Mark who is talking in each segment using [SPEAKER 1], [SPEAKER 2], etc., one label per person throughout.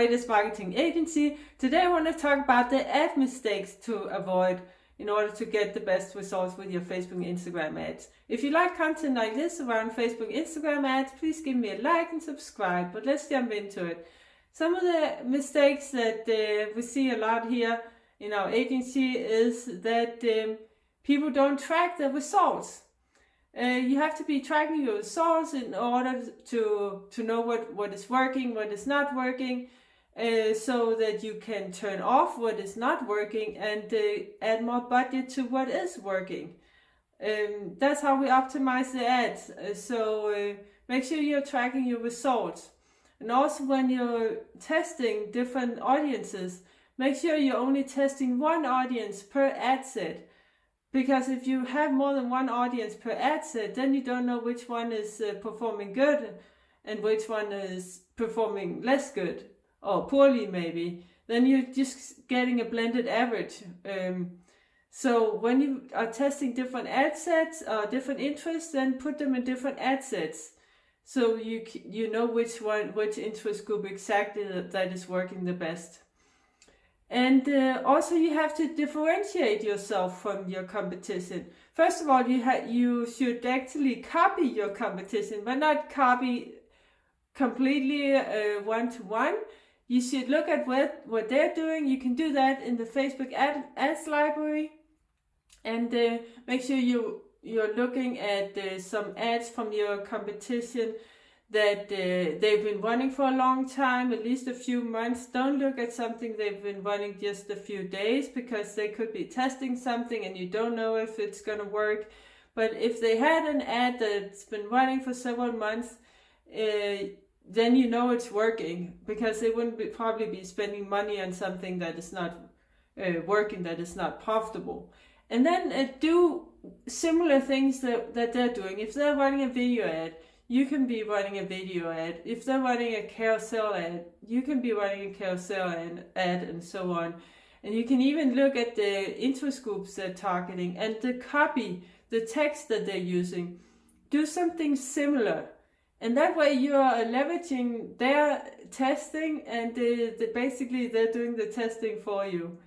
[SPEAKER 1] greatest marketing agency. Today I want to talk about the ad mistakes to avoid in order to get the best results with your Facebook and Instagram ads. If you like content like this around Facebook and Instagram ads, please give me a like and subscribe. But let's jump into it. Some of the mistakes that we see a lot here in our agency is that people don't track the results. You have to be tracking your results in order to know what is working, what is not working, so that you can turn off what is not working and add more budget to what is working. That's how we optimize the ads. So make sure you're tracking your results. And also when you're testing different audiences, make sure you're only testing one audience per ad set. Because if you have more than one audience per ad set, then you don't know which one is performing good and which one is performing less good or poorly maybe. Then you're just getting a blended average. So when you are testing different ad sets or different interests, then put them in different ad sets. So you know which interest group exactly that is working the best. And also you have to differentiate yourself from your competition. First of all, you should actually copy your competition, but not copy completely one-to-one. You should look at what they're doing. You can do that in the Facebook ads library. And make sure you're looking at some ads from your competition that they've been running for a long time, at least a few months. Don't look at something they've been running just a few days, because they could be testing something and you don't know if it's going to work. But if they had an ad that's been running for several months, then you know it's working, because they wouldn't probably be spending money on something that is not working, that is not profitable. And then do similar things that they're doing. If they're running a video ad, you can be running a video ad. If they're running a carousel ad, you can be running a carousel ad and so on. And you can even look at the interest groups they're targeting and the copy, the text that they're using. Do something similar. And that way you are leveraging their testing, and basically they're doing the testing for you.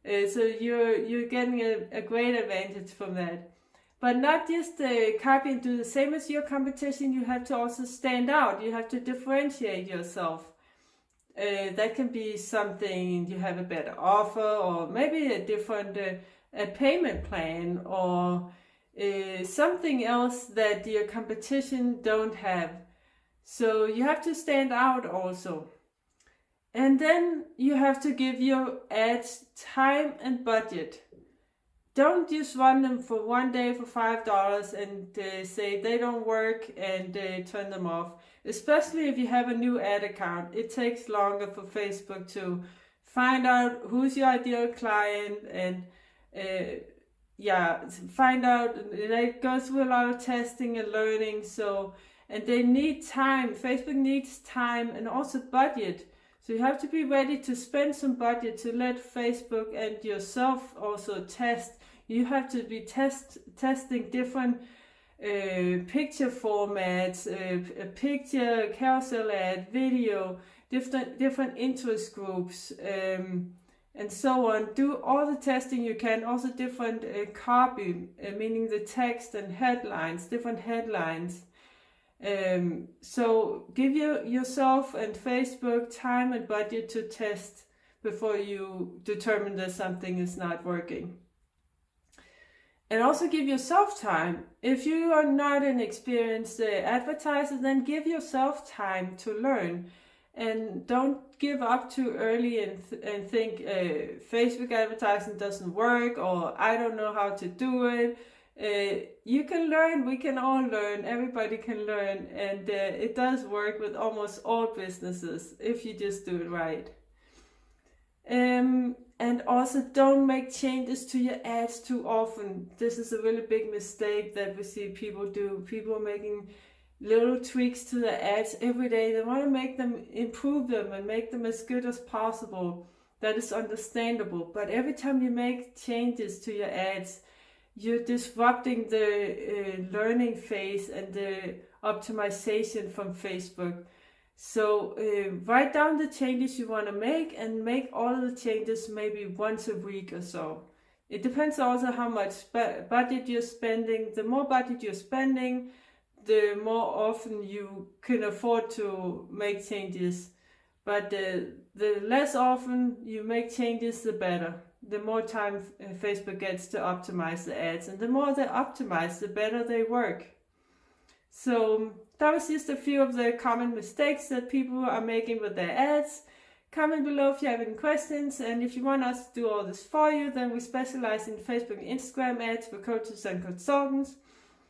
[SPEAKER 1] So you're getting a great advantage from that. But not just copy and do the same as your competition. You have to also stand out. You have to differentiate yourself. That can be something, you have a better offer, or maybe a different a payment plan, or something else that your competition don't have. So you have to stand out also. And then you have to give your ads time and budget. Don't just run them for one day for $5 and say they don't work and turn them off. Especially if you have a new ad account. It takes longer for Facebook to find out who's your ideal client and find out. It goes through a lot of testing and learning. And they need time. Facebook needs time and also budget. So you have to be ready to spend some budget to let Facebook and yourself also test. You have to be testing different picture formats, a picture, carousel ad, video, different interest groups, and so on. Do all the testing you can. Also different copy, meaning the text and headlines, different headlines. So give yourself and Facebook time and budget to test before you determine that something is not working. And also give yourself time. If you are not an experienced advertiser, then give yourself time to learn. And don't give up too early and think Facebook advertising doesn't work, or I don't know how to do it. You can learn, we can all learn, everybody can learn, and it does work with almost all businesses if you just do it right. And also don't make changes to your ads too often. This is a really big mistake that we see people do. People are making little tweaks to the ads every day. They want to improve them and make them as good as possible. That is understandable. But every time you make changes to your ads, you're disrupting the learning phase and the optimization from Facebook. So write down the changes you want to make, and make all of the changes maybe once a week or so. It depends also how much budget you're spending. The more budget you're spending, the more often you can afford to make changes. But the less often you make changes, the better. The more time Facebook gets to optimize the ads, and the more they optimize, the better they work. So that was just a few of the common mistakes that people are making with their ads. Comment below if you have any questions, and if you want us to do all this for you, then we specialize in Facebook and Instagram ads for coaches and consultants.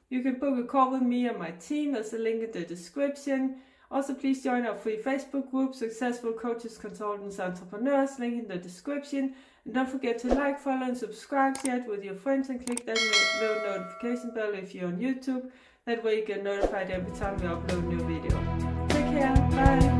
[SPEAKER 1] You can book a call with me and my team. There's a link in the description. Also, please join our free Facebook group, Successful Coaches, Consultants, Entrepreneurs, link in the description. And don't forget to like, follow, and subscribe, share it with your friends, and click that little notification bell if you're on YouTube. That way you get notified every time we upload a new video. Take care, bye!